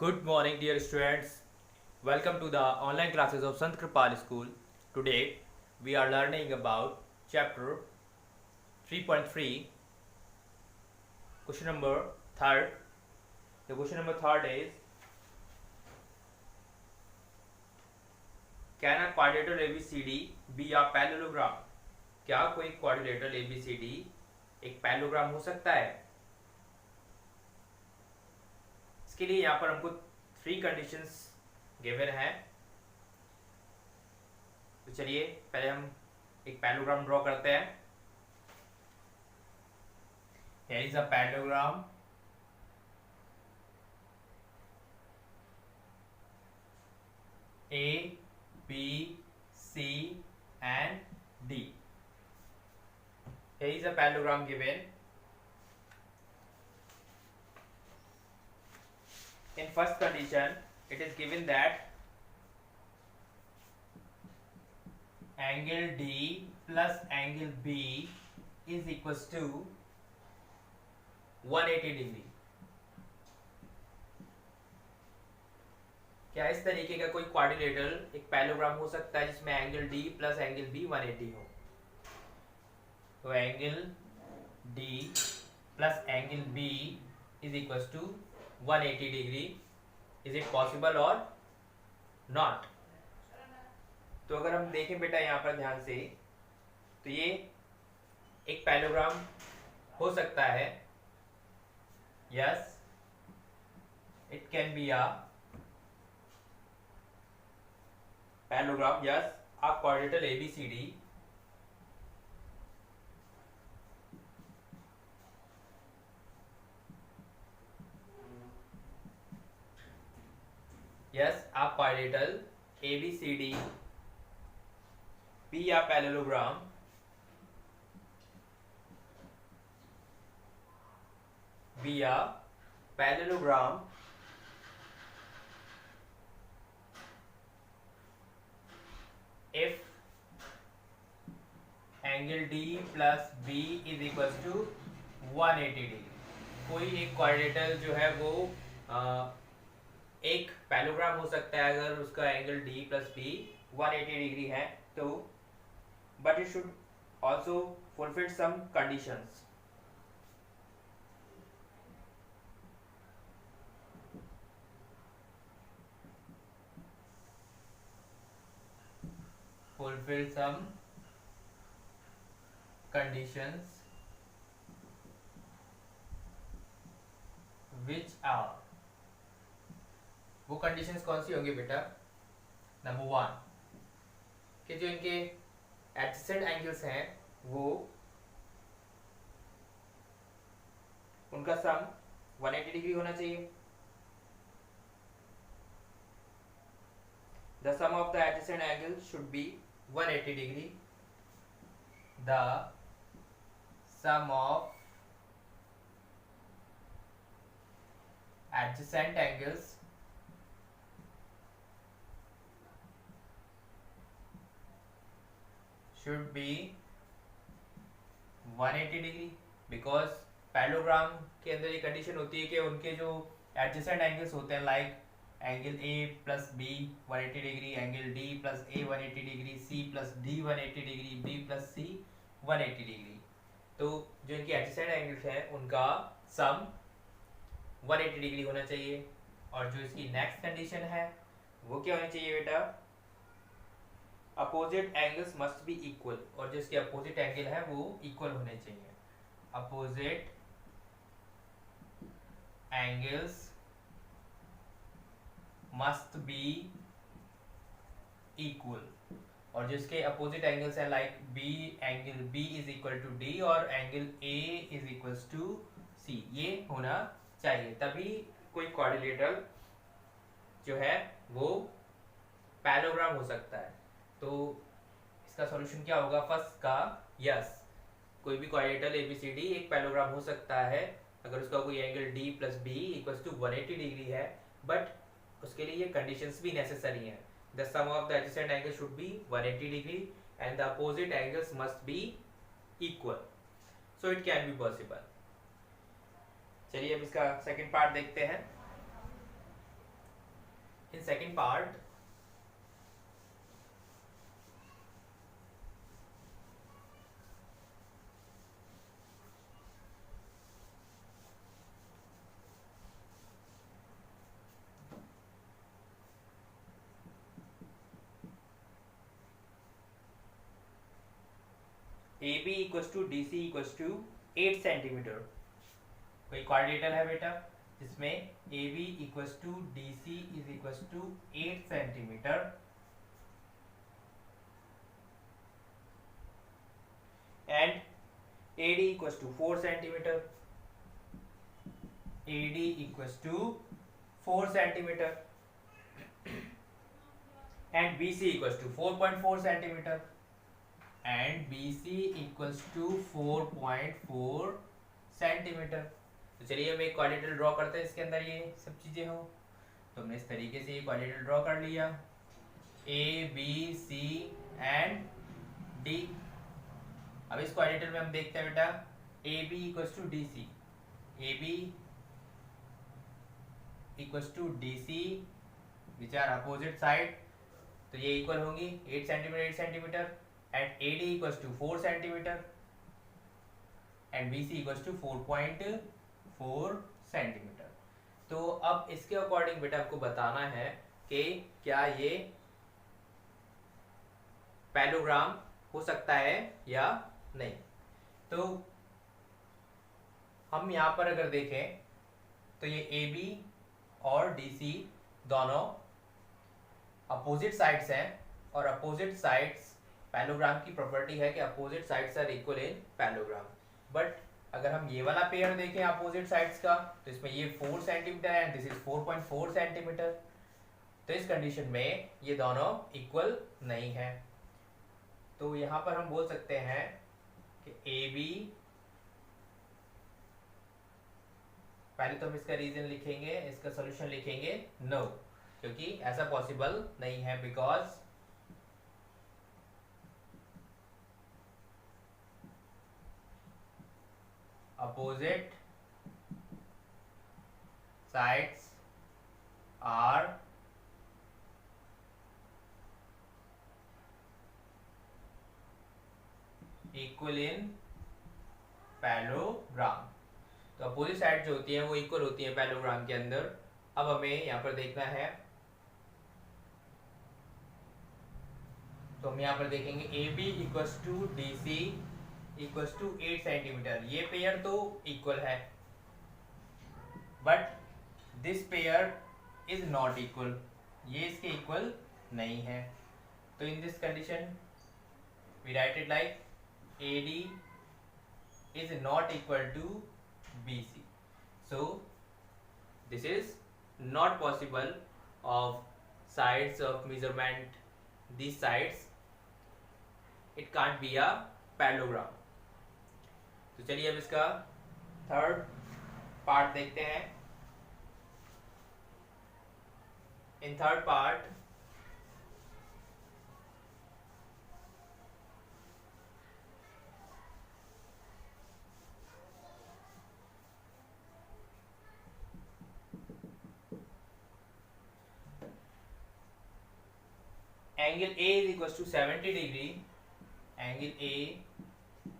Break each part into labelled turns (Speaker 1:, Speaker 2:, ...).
Speaker 1: Good morning, dear students. Welcome to the online classes of Sant Kripal School. Today, we are learning about chapter 3.3, question number third. The question number third is, can a quadrilateral ABCD be a parallelogram? क्या कोई quadrilateral ABCD एक parallelogram हो सकता है? इसके लिए यहाँ पर हमको 3 कंडीशंस गिवन है। तो चलिए पहले हम एक पैलोग्राम ड्रॉ करते हैं। Here is a parallelogram. A, B, C and D. Here is a parallelogram given. In first condition, it is given that angle D plus angle B is equals to 180 degree. क्या इस तरीके का कोई quadrilateral एक parallelogram हो सकता है जिसमें angle D plus angle B 180 हो? तो angle D plus angle B is equals to 180 degree. Is it possible और नॉट? तो अगर हम देखें बेटा यहाँ पर ध्यान से, तो ये एक पैलोग्राम हो सकता है. Yes, it can be a parallelogram. Yes, a quadrilateral ABCD yes, a quadrilateral ABCD be a parallelogram if angle D plus B is equals to 180 degree. कोई एक क्वाड्रिलेटरल जो है वो एक पैलोग्राम हो सकता है अगर उसका angle D plus B 180 degree है. तो but it should also fulfill some conditions. fulfill some conditions which are, वो कंडीशंस कौन सी होंगी बेटा? नंबर 1 कि जो इनके एडजेसेंट एंगल्स हैं वो उनका सम 180 डिग्री होना चाहिए. The sum of the adjacent angles should be 180 degree. The sum of adjacent angles should be 180 degree because parallelogram के अंदर ये कंडीशन होती है कि उनके जो एडजेसेंट एंगल्स होते हैं like angle A plus B 180 degree, angle D plus A 180 degree, C plus D 180 degree, B plus C 180 degree. तो जो इनकी एडजेसेंट एंगल्स हैं उनका सम 180 डिग्री होना चाहिए. और जो इसकी नेक्स्ट कंडीशन है वो क्या होनी चाहिए बेटा? Opposite angles must be equal. और जो इसके अपोजिट एंगल है वो इक्वल होने चाहिए. Opposite angles must be equal. और जिसके अपोजिट एंगल्स हैं like B, angle B is equal to D और angle A is equals to C, ये होना चाहिए. तभी कोई क्वाड्रिलेटरल जो है वो पैलोग्राम हो सकता है. तो इसका सॉल्यूशन क्या होगा? फर्स्ट का यस, कोई भी क्वाड्रिलेटरल एबीसीडी एक पैलोग्राम हो सकता है अगर उसका कोई angle D plus B equals to 180 degree है. बट उसके लिए ये कंडीशंस भी नेसेसरी हैं. The sum of the adjacent angle should be 180 degree and the opposite angles must be equal. So it can be possible. चलिए अब इसका second part देखते हैं. In second part, AB equals to DC equals to 8 centimetre. कोई क्वाड्रेटर है बेटा जिसमें AB equals to DC is equals to 8 centimetre and AD equals to 4 centimetre. AD equals to 4 centimetre and BC equals to 4.4 centimetre and BC equals to 4.4 centimetre. तो चलिए हम एक क्वाड्रेटर draw करते हैं इसके अंदर ये सब चीजें हो। तो हमने इस तरीके से ये क्वाड्रेटर ड्रॉ कर लिया, A B C and D। अब इस क्वाड्रेटर में हम देखते हैं बेटा AB equals to DC, AB equals to DC which are opposite side, तो ये इक्वल होंगी 8 centimetre 8 centimetre and AD equals to 4 centimetre and BC equals to 4.4 centimetre. तो अब इसके अकॉर्डिंग बेटा आपको बताना है कि क्या ये पैलोग्राम हो सकता है या नहीं। तो हम यहाँ पर अगर देखें तो ये AB और DC दोनों अपोजिट साइड्स हैं और अपोजिट साइड्स पैलोग्राम की प्रॉपर्टी है कि opposite sides are equal in parallelogram. But अगर हम ये वाला पेयर देखें अपोजिट साइड्स का तो इसमें ये 4 सेंटीमीटर है, दिस इज 4.4 सेंटीमीटर। तो इस कंडीशन में ये दोनों इक्वल नहीं है। तो यहाँ पर हम बोल सकते हैं कि AB, पहले तो हम इसका रीजन लिखेंगे, इसका सोल्यूशन लिखेंगे नो, क्योंकि ऐसा पॉसिबल नहीं है because opposite sides are equal in parallelogram. तो अपोजिट साइड जो होती है वो इक्वल होती है पैलोग्राम के अंदर। अब हमें यहाँ पर देखना है, तो हम यहाँ पर देखेंगे AB equals to DC equals to 8 centimetre. ये पेयर तो इक्वल है but this pair is not equal, ये इसके इक्वल नहीं है। तो in this condition we write it like AD is not equal to BC. So this is not possible of sides of measurement, these sides it can't be a parallelogram. तो चलिए अब इसका third part देखते हैं। In third part angle A is equals to 70 degree, angle A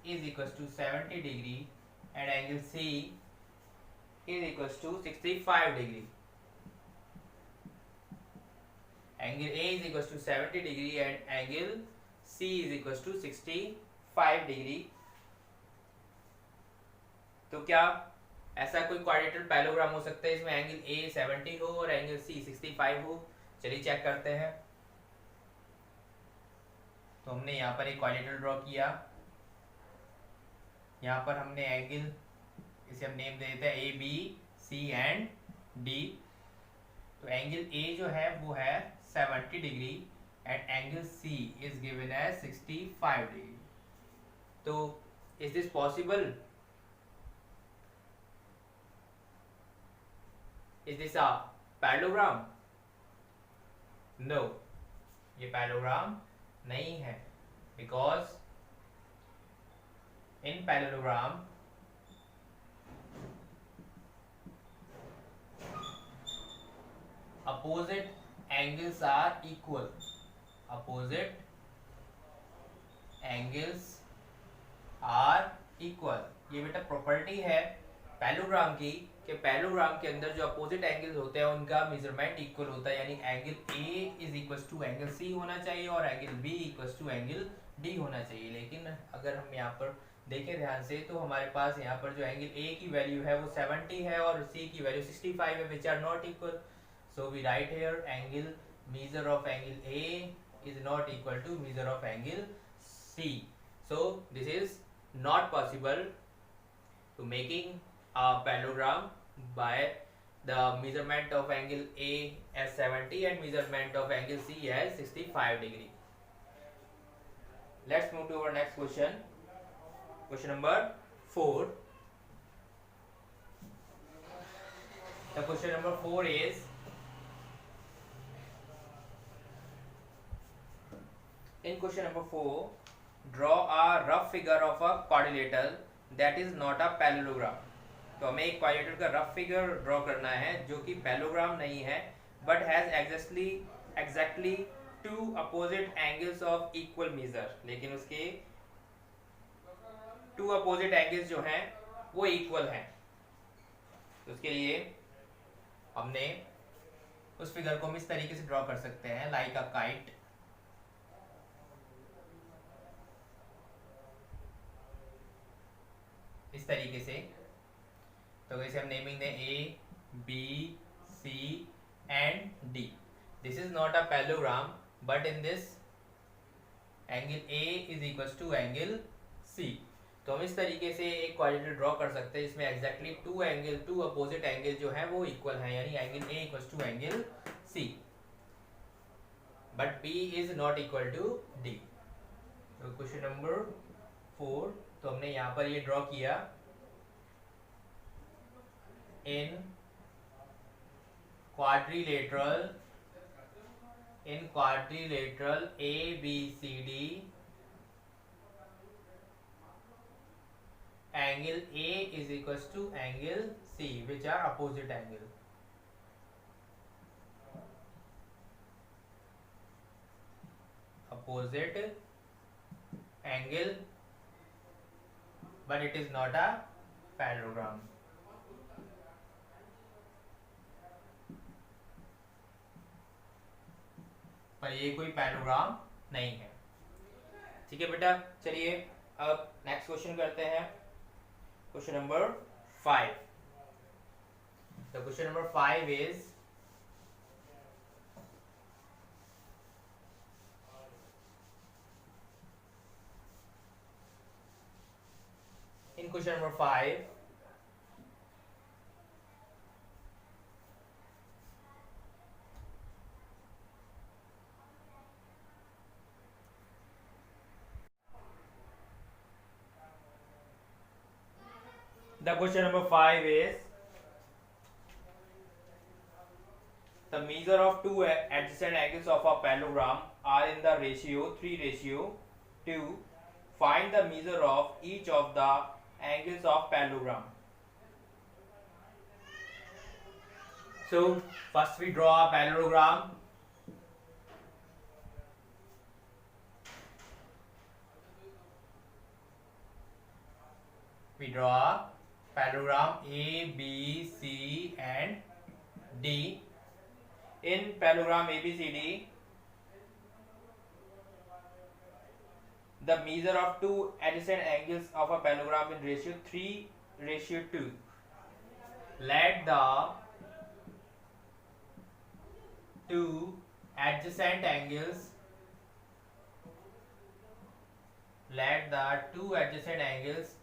Speaker 1: is equals to 70 degree and angle C is equals to 65 degree. Angle A is equals to 70 degree and angle C is equals to 65 degree. तो क्या ऐसा कोई क्वाड्रेटर parallelogram हो सकता है इसमें angle A 70 हो और एंगल C 65 हो? चलिए चेक करते हैं। तो हमने यहाँ पर एक क्वाड्रेटर ड्रॉ किया, यहाँ पर हमने एंगल, इसे हम नेम दे देते हैं A B C and D। तो एंगल A जो है वो है 70 degree and angle C is given as 65 degree. तो is this possible? Is this a parallelogram? No, ये पैरेललोग्राम नहीं है because in parallelogram opposite angles are equal, opposite angles are equal। ये बेटा प्रॉपर्टी है पैलोग्राम की कि पैलोग्राम के अंदर जो अपोजिट एंगल्स होते हैं उनका मेजरमेंट इक्वल होता है, यानी angle A is equal to angle C होना चाहिए और angle B equal to angle D होना चाहिए। लेकिन अगर हम यहाँ पर देखें ध्यान से तो हमारे पास यहाँ पर जो एंगल ए की वैल्यू है वो 70 है और सी की वैल्यू 65 है, which are not equal. So we write here angle measure of angle A is not equal to measure of angle C. So this is not possible to making a parallelogram by the measurement of angle A as 70 and measurement of angle C as 65 degree. Let's move to our next question. Question number 4. The question number 4 is, in question number 4, draw a rough figure of a quadrilateral that is not a parallelogram। तो हमें एक quadrilateral का rough figure draw करना है जो कि parallelogram नहीं है but has exactly two opposite angles of equal measure, लेकिन उसके टू अपोजिट एंगल्स जो हैं वो इक्वल हैं। तो उसके लिए हमने उस फिगर को हम इस तरीके से ड्रॉ कर सकते हैं, लाइक अ काइट। इस तरीके से, तो इसे हम नेमिंग दें A B C and D. This is not a parallelogram but in this angle A is equal to angle C. तो हम इस तरीके से एक क्वाड्रिलेटरल ड्रॉ कर सकते हैं जिसमें एग्जैक्टली टू अपोजिट एंगल जो है वो इक्वल है, यानी angle A equal to angle C but B is not equal to D. तो क्वेश्चन नंबर 4, तो हमने यहाँ पर ये ड्रॉ किया in quadrilateral A B C D angle A is equal to angle C which are opposite angle. Opposite angle but it is not a parallelogram। पर ये कोई पैलोग्राम नहीं है। ठीक है बेटा, चलिए अब नेक्स्ट क्वेश्चन करते हैं। Question number 5। The question number 5 is, in question number 5, the question number 5 is, the measure of two adjacent angles of a parallelogram are in the ratio 3:2. Find the measure of each of the angles of parallelogram। So first we draw a parallelogram। We draw a parallelogram A, B, C and D। In parallelogram ABCD, the measure of two adjacent angles of a parallelogram in ratio 3:2. Let the two adjacent angles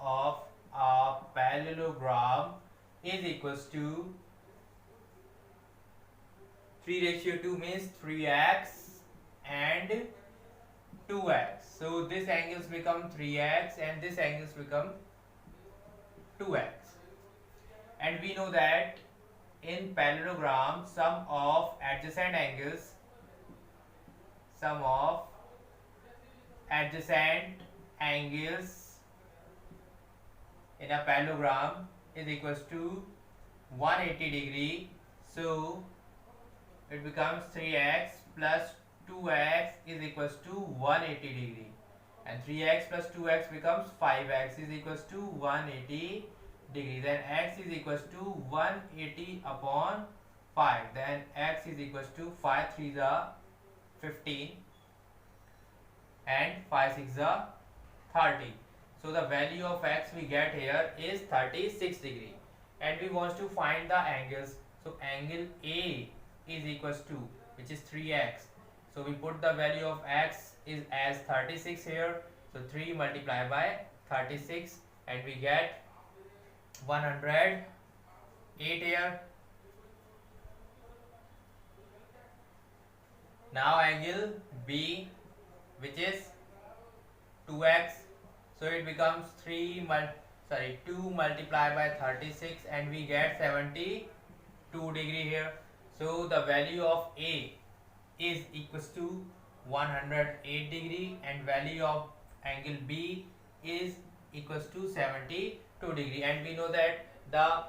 Speaker 1: of a parallelogram is equals to 3:2 means 3x and 2x. So this angles become 3x and this angles become 2x. And we know that in parallelogram sum of adjacent angles in a parallelogram is equals to 180 degree. So it becomes 3x plus 2x is equals to 180 degree, and 3x plus 2x becomes 5x is equals to 180 degree. Then x is equals to 180 upon 5. Then x is equals to 5 3 is 15 and 5 6 is 30. So the value of x we get here is 36 degree, and we want to find the angles. So angle A is equals to, which is 3x. So we put the value of x is as 36 here. So 3 multiplied by 36 and we get 108 here. Now angle B, which is 2x. So it becomes 2 multiplied by 36 and we get 72 degree here. So the value of A is equals to 108 degree and value of angle B is equals to 72 degree, and we know that the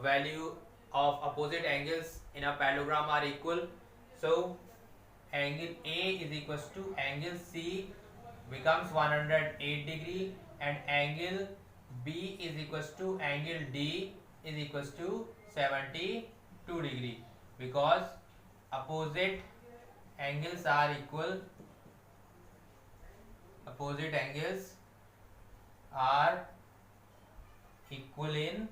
Speaker 1: value of opposite angles in a parallelogram are equal. So angle A is equals to angle C becomes 108 degree, and angle B is equals to angle D is equals to 72 degree, because opposite angles are equal. Opposite angles are equal in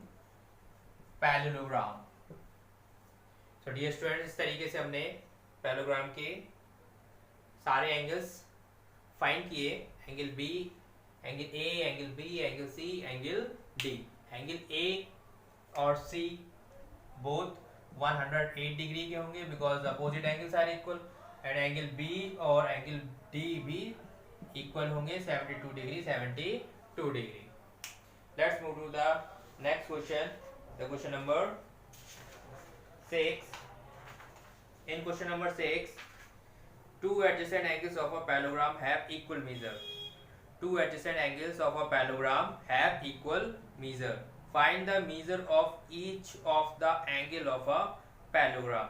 Speaker 1: parallelogram. So dear students, इस तरीके से हमने parallelogram के सारे angles find किए. Angle B, angle A, angle B, angle C, angle D. Angle A और C both 108 degree के होंगे because opposite angles are equal, and angle B और एंगल डी भी इक्वल होंगे 72 degree 72 degree. Let's move to the next question, the question number 6. In question number 6, two adjacent angles of a parallelogram have equal measure. Two adjacent angles of a parallelogram have equal measure. Find the measure of each of the angle of a parallelogram.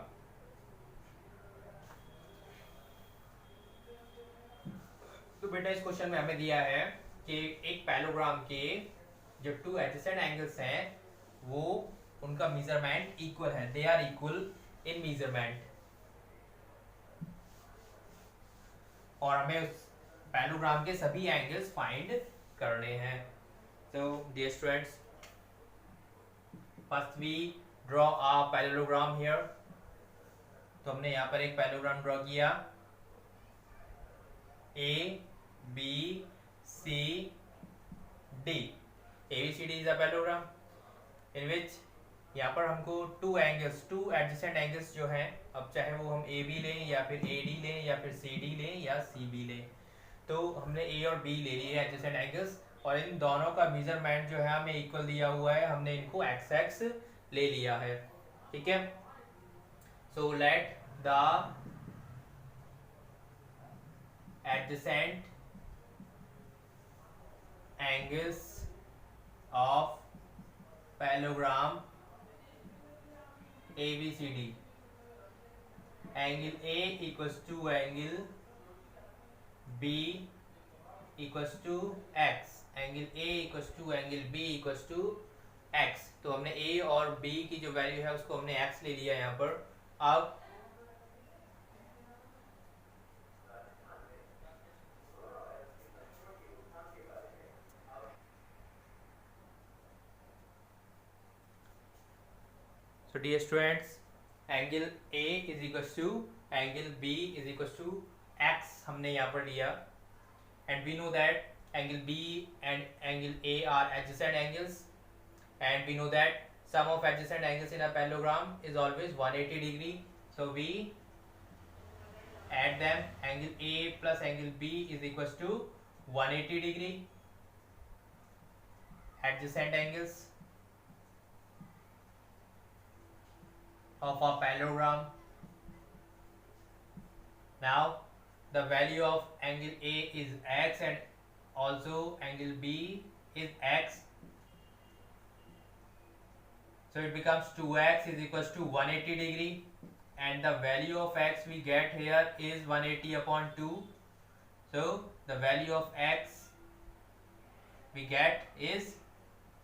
Speaker 1: तो बेटा इस question में हमें दिया है कि एक parallelogram के जो टू एडजेसेंट एंगल्स हैं वो उनका मेजरमेंट इक्वल है. They are equal in measurement, और हमें उस पैरेललोग्राम के सभी एंगल्स फाइंड करने हैं. तो dear students, first we draw a parallelogram here. तो हमने यहाँ पर एक पैरेललोग्राम ड्रॉ किया. A B C D. ABCD is a parallelogram in which यहाँ पर हमको two angles, two adjacent angles जो हैं, अब चाहे वो हम AB लें या फिर AD लें या फिर CD लें या CB लें, तो हमने A और B ले लिए एडजेसेंट एंगल्स, और इन दोनों का मेजरमेंट जो है हमें इक्वल दिया हुआ है. हमने इनको XX ले लिया है. ठीक है. So let the adjacent angles of parallelogram ABCD. Angle A equals to angle B equals to X. Angle A equals to angle B equals to X. तो हमने A और B की जो वैल्यू है उसको हमने X ले लिया यहाँ पर. अब so dear students, angle A is equals to angle B is equals to X हमने यहाँ पर लिया, and we know that angle B and angle A are adjacent angles, and we know that sum of adjacent angles in a parallelogram is always 180 degree. So we add them. Angle A plus angle B is equals to 180 degree. Adjacent angles of a parallelogram. Now the value of angle A is X and also angle B is X. So it becomes 2x is equals to 180 degree, and the value of x we get here is 180 upon 2. So the value of x we get is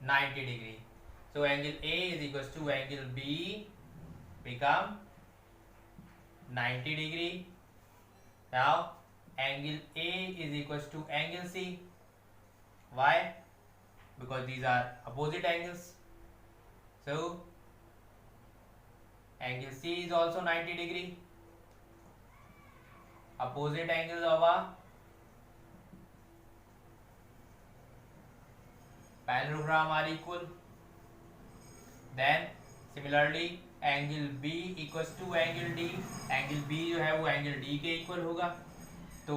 Speaker 1: 90 degree. So angle A is equals to angle B become 90 degree. Now angle A is equals to angle C. Why? Because these are opposite angles. So angle C is also 90 degree. Opposite angles of a parallelogram are equal. Then similarly angle B equals to angle D. Angle B जो है वो angle D के equal होगा, तो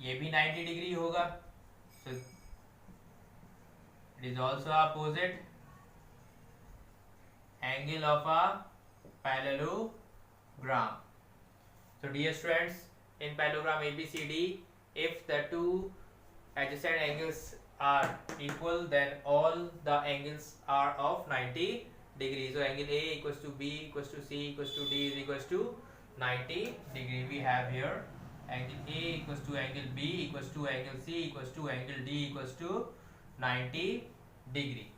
Speaker 1: ये भी 90 degree होगा. So it is also opposite angle of a parallelogram. So dear students, in parallelogram ABCD, if the two adjacent angles are equal, then all the angles are of 90 degrees. So angle A equals to B equals to C equals to D is equals to 90 degree. We have here angle A equals to angle B equals to angle C equals to angle D equals to 90 degree.